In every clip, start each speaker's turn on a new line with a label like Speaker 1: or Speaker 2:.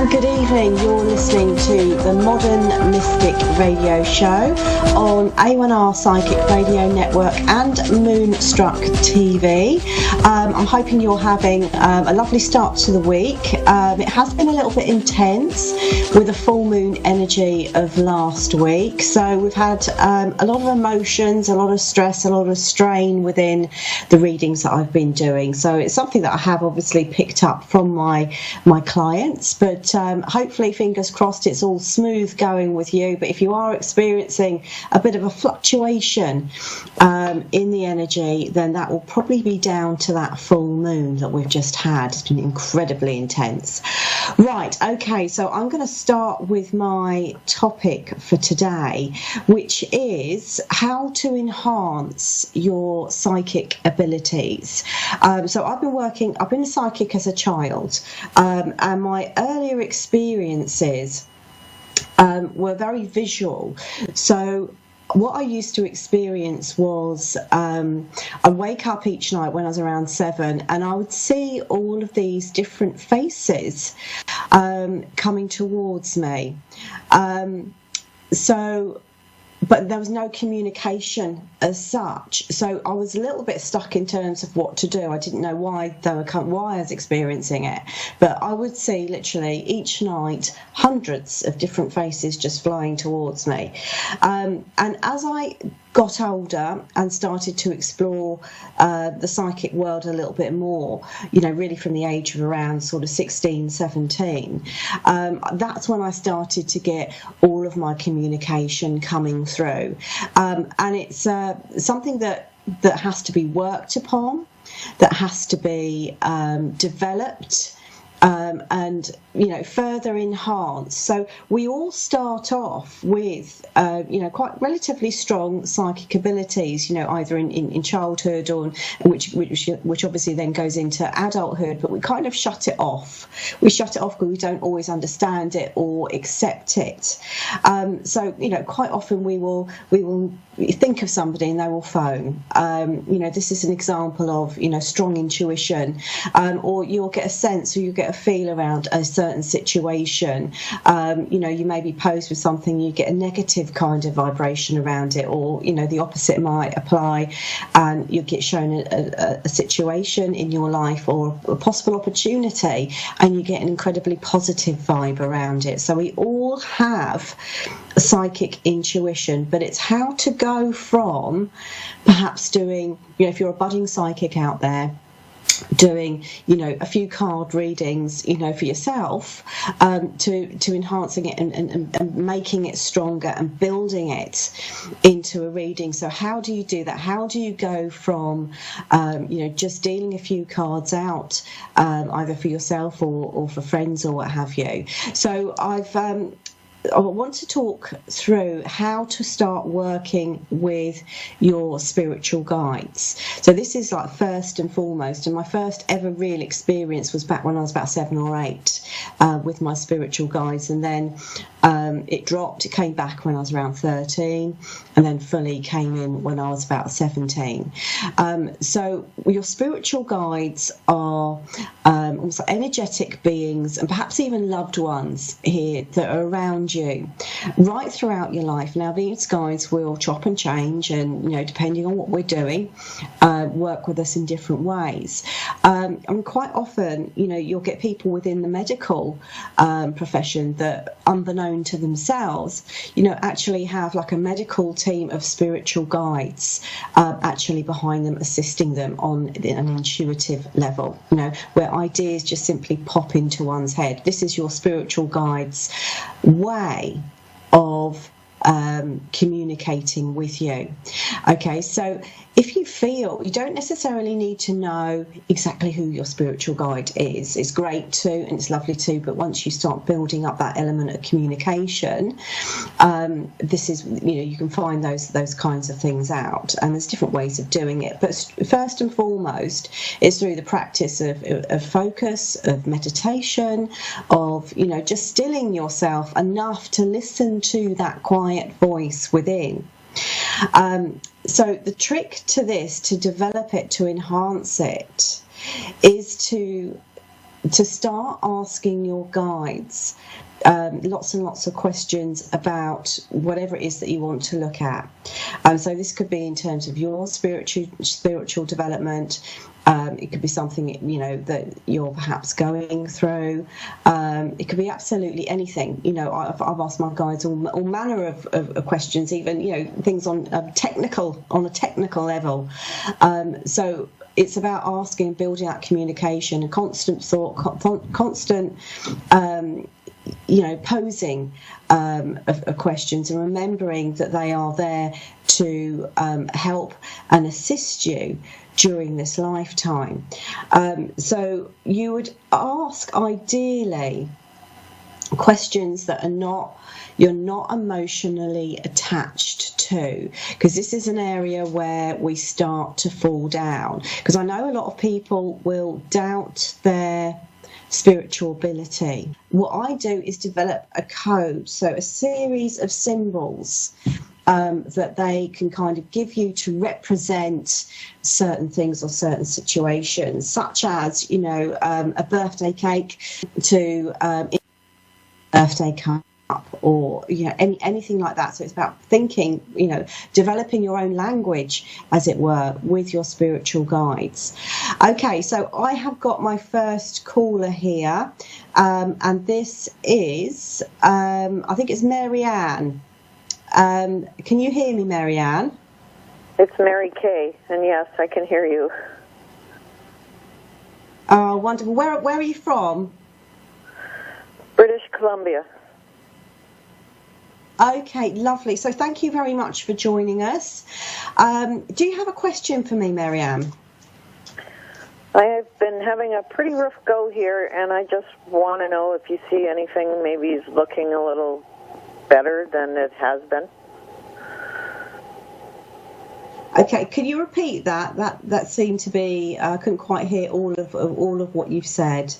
Speaker 1: And good evening, you're listening to the Modern Mystic Radio Show on A1R Psychic Radio Network and Moonstruck TV. I'm hoping you're having a lovely start to the week. It has been a little bit intense with the full moon energy of last week. So we've had a lot of emotions, a lot of stress, a lot of strain within the readings that I've been doing. So it's something that I have obviously picked up from my clients, but hopefully, fingers crossed, it's all smooth going with you. But if you are experiencing a bit of a fluctuation in the energy, then that will probably be down to that full moon that we've just had. It's been incredibly intense. Right, okay, so I'm going to start with my topic for today, which is how to enhance your psychic abilities. So I've been a psychic as a child, and my earlier experiences were very visual. So what I used to experience was I'd wake up each night when I was around 7 and I would see all of these different faces coming towards me. But there was no communication as such, so I was a little bit stuck in terms of what to do. I didn't know why I was experiencing it, but I would see literally each night hundreds of different faces just flying towards me. And as I got older and started to explore the psychic world a little bit more, really from the age of around sort of 16, 17, that's when I started to get all of my communication coming through. And it's something that has to be worked upon, that has to be developed, and further enhanced. So we all start off with quite relatively strong psychic abilities, either in childhood or which obviously then goes into adulthood, but we kind of shut it off. We shut it off because we don't always understand it or accept it. So quite often we will think of somebody and they will phone. This is an example of strong intuition, or you'll get a sense or you get a feel around a certain situation. You may be posed with something, you get a negative kind of vibration around it, or the opposite might apply, and you get shown a situation in your life or a possible opportunity, and you get an incredibly positive vibe around it. So we all have psychic intuition, but it's how to go from perhaps doing, if you're a budding psychic out there, doing a few card readings for yourself, to enhancing it and making it stronger and building it into a reading. So how do you do that? How do you go from just dealing a few cards out, either for yourself or for friends or what have you? So I want to talk through how to start working with your spiritual guides. So this is like first and foremost, and my first ever real experience was back when I was about 7 or 8 with my spiritual guides, and then it dropped. It came back when I was around 13, and then fully came in when I was about 17. So your spiritual guides are also energetic beings, and perhaps even loved ones here that are around you right throughout your life. Now these guides will chop and change, and depending on what we're doing, work with us in different ways. And quite often you'll get people within the medical profession that, unbeknown to themselves, actually have like a medical team of spiritual guides actually behind them, assisting them on an intuitive level, where ideas just simply pop into one's head. This is your spiritual guide's way of communicating with you. Okay, so if you feel, you don't necessarily need to know exactly who your spiritual guide is. It's great too, and it's lovely too, but once you start building up that element of communication, this is, you can find those kinds of things out, and there's different ways of doing it. But first and foremost, it's through the practice of focus, of meditation, of, just stilling yourself enough to listen to that quiet voice within. So the trick to this, to develop it, to enhance it, is to to start asking your guides lots and lots of questions about whatever it is that you want to look at. So this could be in terms of your spiritual development. It could be something, you know, that you're perhaps going through. It could be absolutely anything. You know, I've asked my guides all manner of questions, even, you know, things on a technical level. So it's about asking, building out communication, and constant thought, constant you know, posing of questions, and remembering that they are there to help and assist you during this lifetime. So you would ask, ideally, questions that you're not emotionally attached to, because this is an area where we start to fall down. Because I know a lot of people will doubt their spiritual ability. What I do is develop a code, so a series of symbols that they can kind of give you to represent certain things or certain situations, such as, you know, a birthday cake to birthday cup, or, you know, anything like that. So it's about thinking, you know, developing your own language, as it were, with your spiritual guides. Okay, so I have got my first caller here, and this is, I think it's Mary Ann. Can you hear me, Mary Ann?
Speaker 2: It's Mary Kay, and yes, I can hear you.
Speaker 1: Oh, wonderful. Where are you from?
Speaker 2: British Columbia.
Speaker 1: Okay, lovely. So thank you very much for joining us. Do you have a question for me, Mary Ann?
Speaker 2: I've been having a pretty rough go here, and I just want to know if you see anything maybe is looking a little better than it has been.
Speaker 1: Okay, can you repeat that? That seemed to be, I couldn't quite hear all of what you've said.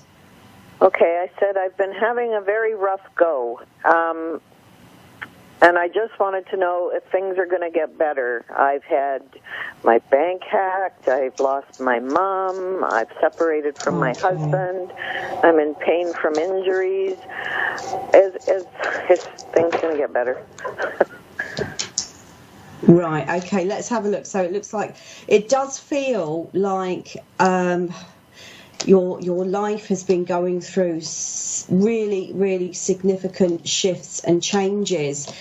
Speaker 2: Okay, I said I've been having a very rough go. And I just wanted to know if things are going to get better. I've had my bank hacked. I've lost my mom. I've separated from my husband. I'm in pain from injuries. Is things going to get better?
Speaker 1: Right, okay, let's have a look. So it looks like, it does feel like your life has been going through really, really significant shifts and changes.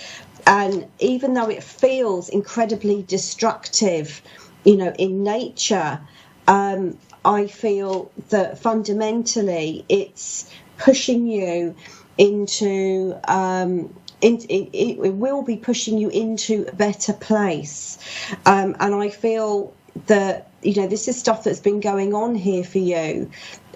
Speaker 1: And even though it feels incredibly destructive, you know, in nature, I feel that fundamentally it's pushing you into, it will be pushing you into a better place. And I feel that, you know, this is stuff that's been going on here for you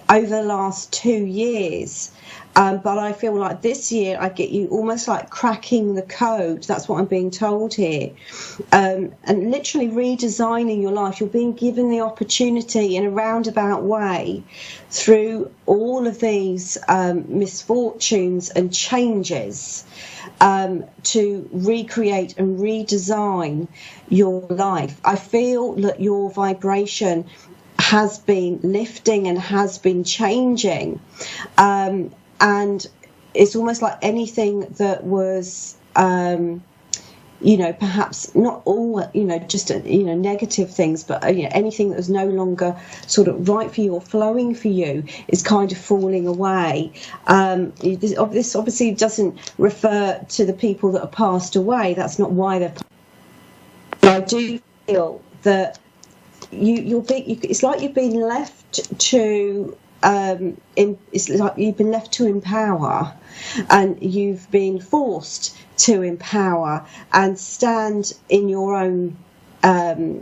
Speaker 1: over the last 2 years. But I feel like this year I get you almost like cracking the code. That's what I'm being told here. And literally redesigning your life. You're being given the opportunity in a roundabout way through all of these misfortunes and changes to recreate and redesign your life. I feel that your vibration has been lifting and has been changing. And it's almost like anything that was, you know, perhaps not all, you know, just, you know, negative things, but, you know, anything that was no longer sort of right for you or flowing for you is kind of falling away. This obviously doesn't refer to the people that have passed away. That's not why they've passed away. But I do feel that it's like you've been left to, it's like you've been left to empower, and you've been forced to empower and stand in your own,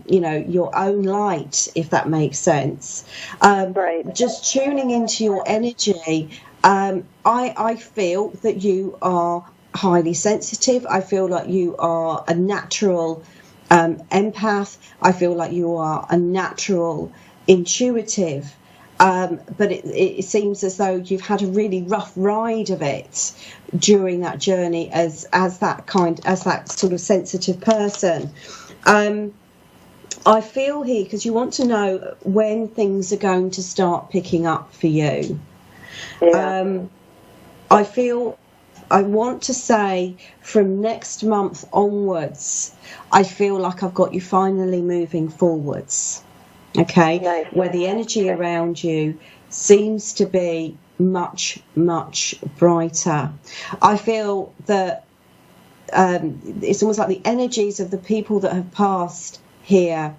Speaker 1: you know, your own light, if that makes sense.
Speaker 2: Right.
Speaker 1: Just tuning into your energy. I feel that you are highly sensitive. I feel like you are a natural empath. I feel like you are a natural intuitive. But it seems as though you've had a really rough ride of it during that journey as that sort of sensitive person. I feel here, because you want to know when things are going to start picking up for you.
Speaker 2: Yeah.
Speaker 1: I want to say from next month onwards, I feel like I've got you finally moving forwards. Okay,
Speaker 2: Nice.
Speaker 1: where the energy around you seems to be much, much brighter. I feel that it's almost like the energies of the people that have passed here.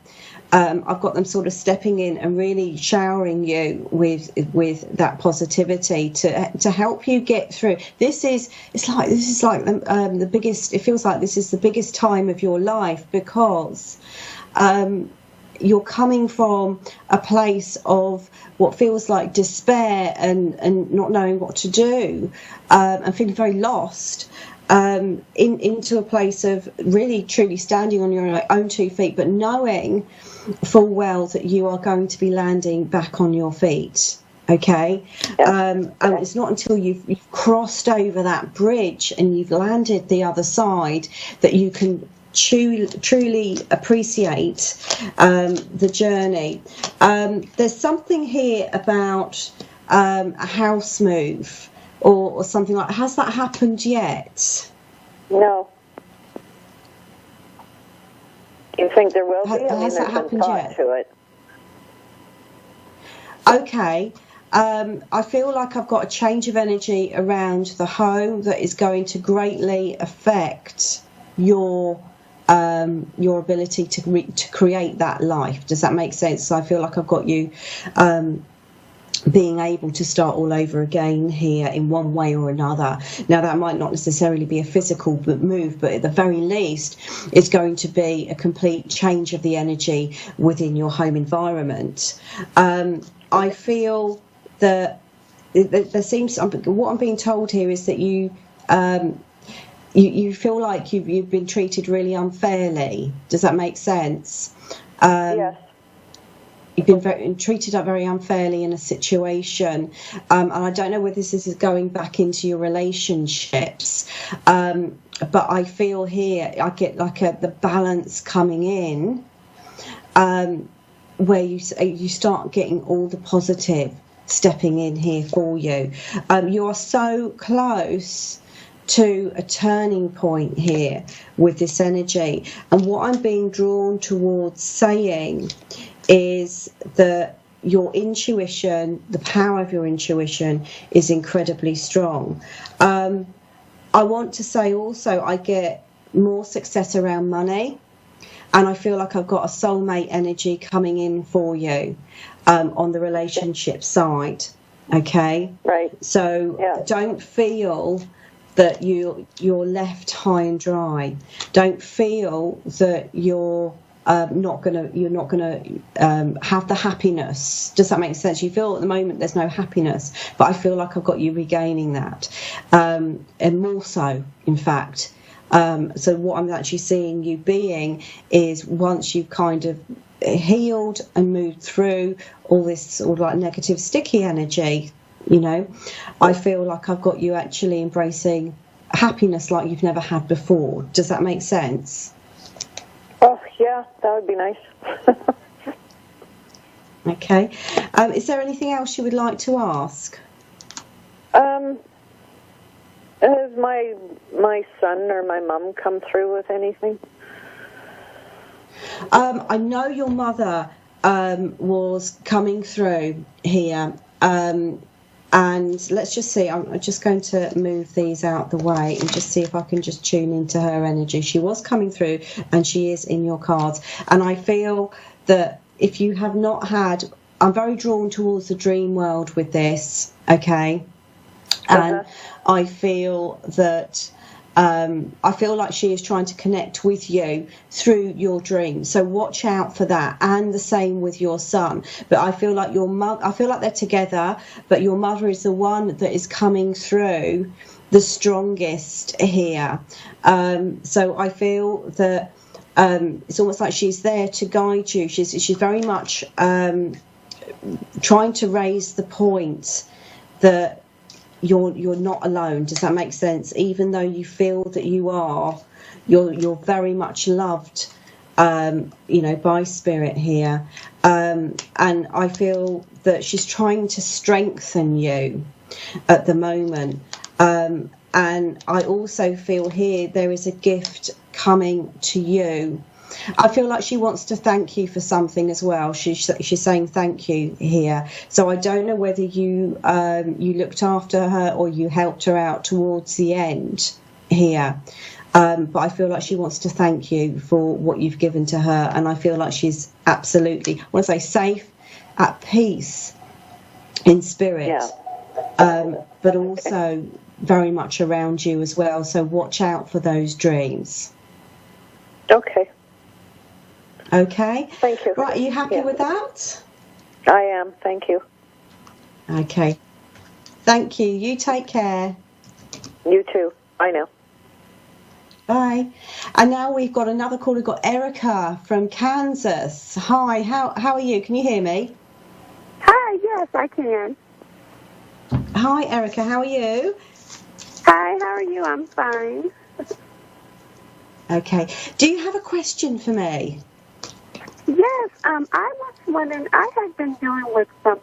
Speaker 1: I've got them sort of stepping in and really showering you with that positivity to help you get through. This is like the biggest. It feels like this is the biggest time of your life because you're coming from a place of what feels like despair and not knowing what to do and feeling very lost. Into a place of really truly standing on your own 2 feet, but knowing full well that you are going to be landing back on your feet. Okay, and it's not until you've crossed over that bridge and you've landed the other side that you can truly appreciate the journey. There's something here about a house move. Or something like, has that happened yet?
Speaker 2: No. Do you think there will be?
Speaker 1: Has that happened yet?
Speaker 2: To it.
Speaker 1: Okay. I feel like I've got a change of energy around the home that is going to greatly affect your ability to create that life. Does that make sense? So I feel like I've got you being able to start all over again here in one way or another. Now, that might not necessarily be a physical move, but at the very least, it's going to be a complete change of the energy within your home environment. I feel that there seems, what I'm being told here is that you feel like you've been treated really unfairly. Does that make sense?
Speaker 2: Yes.
Speaker 1: You've been treated very unfairly in a situation, and I don't know whether this is going back into your relationships, but I feel here I get like the balance coming in, where you start getting all the positive stepping in here for you. You are so close to a turning point here with this energy, and what I'm being drawn towards saying is that your intuition, the power of your intuition, is incredibly strong. I want to say also I get more success around money, and I feel like I've got a soulmate energy coming in for you on the relationship side. Okay?
Speaker 2: Right.
Speaker 1: So don't feel that you're left high and dry. Don't feel that you're not gonna have the happiness. Does that make sense? You feel at the moment there's no happiness, but I feel like I've got you regaining that, and more so, in fact. So what I'm actually seeing you being is, once you've kind of healed and moved through all this sort of like negative sticky energy, I feel like I've got you actually embracing happiness like you've never had before. Does that make sense?
Speaker 2: Oh, yeah, that would be nice.
Speaker 1: Okay. Is there anything else you would like to ask?
Speaker 2: Has my son or my mum come through with anything?
Speaker 1: I know your mother was coming through here. And let's just see, I'm just going to move these out the way and just see if I can just tune into her energy. She was coming through and she is in your cards. And I feel that if you have not had, I'm very drawn towards the dream world with this, okay? And I feel that I feel like she is trying to connect with you through your dreams. So watch out for that, and the same with your son. But I feel like I feel like they're together, but your mother is the one that is coming through the strongest here. So I feel that it's almost like she's there to guide you. She's very much trying to raise the point that you're not alone. Does that make sense? Even though you feel that you're very much loved, by spirit here. And I feel that she's trying to strengthen you. at the moment. And I also feel here there is a gift coming to you. I feel like she wants to thank you for something as well. She's saying thank you here. So I don't know whether you looked after her or you helped her out towards the end here. But I feel like she wants to thank you for what you've given to her. And I feel like she's absolutely, I want to say, safe, at peace in spirit.
Speaker 2: Yeah.
Speaker 1: But also very much around you as well. So watch out for those dreams.
Speaker 2: Okay.
Speaker 1: Okay.
Speaker 2: Thank you.
Speaker 1: Right, are you happy with that?
Speaker 2: I am. Thank you.
Speaker 1: Okay. Thank you. You take care.
Speaker 2: You too. I know.
Speaker 1: Bye. And now we've got another call. We've got Erica from Kansas. Hi, how are you? Can you hear me?
Speaker 3: Hi, yes, I can.
Speaker 1: Hi, Erica, how are you?
Speaker 3: Hi, how are you? I'm fine.
Speaker 1: Okay. Do you have a question for me?
Speaker 3: Yes, I was wondering, I have been dealing with some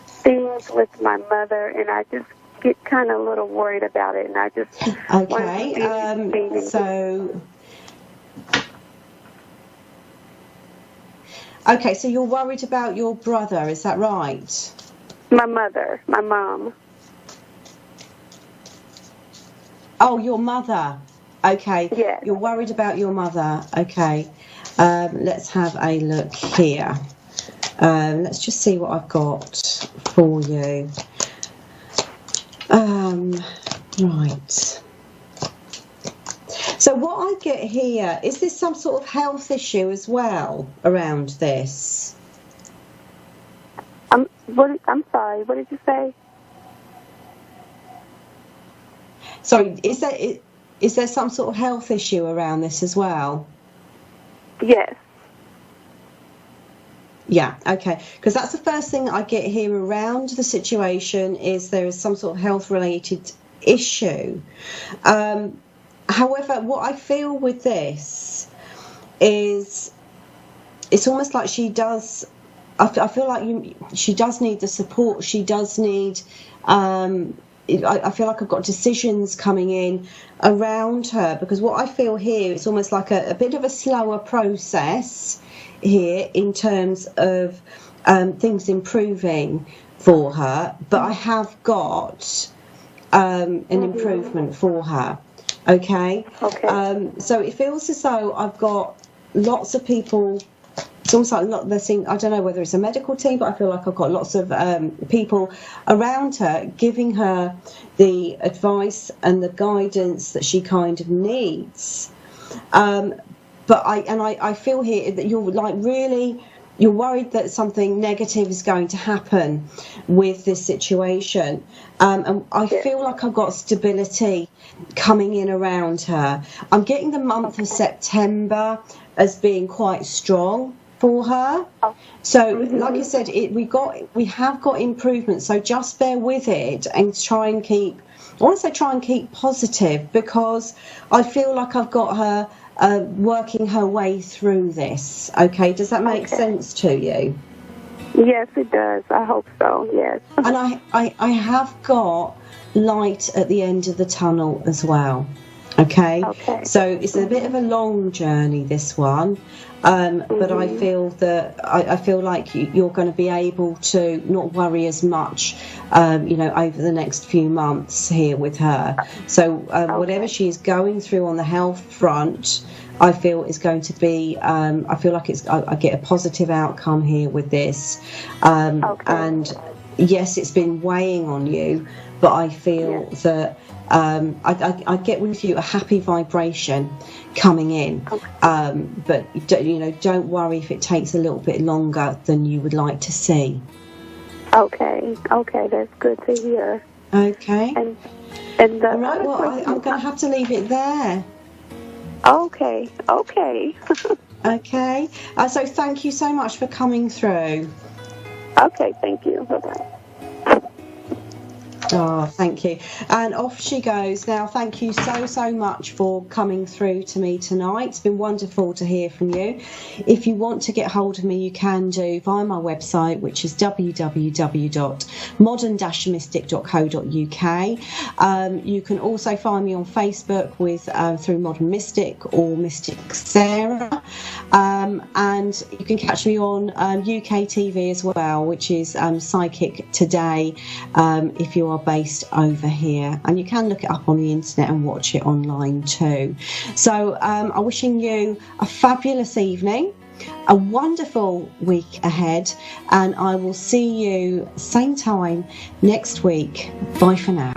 Speaker 3: things with my mother, and I just get kind of a little worried about it, and I just
Speaker 1: okay. So you're worried about your brother, is that right?
Speaker 3: My mother, my mom.
Speaker 1: Oh, your mother. Okay.
Speaker 3: Yes.
Speaker 1: You're worried about your mother. Okay. Let's have a look here. Let's just see what I've got for you. Right. So what I get here, is this some sort of health issue as well around this?
Speaker 3: I'm sorry, what did you say?
Speaker 1: Sorry, is there some sort of health issue around this as well?
Speaker 3: Yes.
Speaker 1: Yeah, okay. Because that's the first thing I get here around the situation, is there is some sort of health-related issue. However, what I feel with this is it's almost like she does... I feel like she does need the support. She does need... I feel like I've got decisions coming in around her, because what I feel here, it's almost like a bit of a slower process here in terms of things improving for her, but I have got an improvement for her. Okay. So it feels as though I've got lots of people. It's almost like they're seeing, I don't know whether it's a medical team, but I feel like I've got lots of people around her giving her the advice and the guidance that she kind of needs. But I feel here that you're like really, you're worried that something negative is going to happen with this situation. And I feel like I've got stability coming in around her. I'm getting the month of September as being quite strong for her. So like I said, we have got improvement, so just bear with it and try and keep positive, because I feel like I've got her working her way through this. Okay, does that make sense to you?
Speaker 3: Yes, it does. I hope so, yes.
Speaker 1: And I have got light at the end of the tunnel as well. Okay. So it's a bit of a long journey, this one, but I feel that I feel like you're going to be able to not worry as much, over the next few months here with her. So whatever she's going through on the health front, I feel is going to be. I feel like I get a positive outcome here with this, and yes, it's been weighing on you, but I feel that. I get with you a happy vibration coming in, but don't worry if it takes a little bit longer than you would like to see.
Speaker 3: Okay, that's good to hear.
Speaker 1: Okay.
Speaker 3: And
Speaker 1: all right, well, I'm going to have to leave it there.
Speaker 3: Okay.
Speaker 1: Okay. So thank you so much for coming through.
Speaker 3: Okay, thank you. Bye-bye.
Speaker 1: Oh, thank you. And off she goes. Now, thank you so much for coming through to me tonight. It's been wonderful to hear from you. If you want to get hold of me, you can do via my website, which is www.modern-mystic.co.uk. You can also find me on Facebook with through Modern Mystic or Mystic Sarah. And you can catch me on UK TV as well, which is Psychic Today, if you are based over here, and you can look it up on the internet and watch it online too. So I'm wishing you a fabulous evening, a wonderful week ahead, and I will see you same time next week. Bye for now.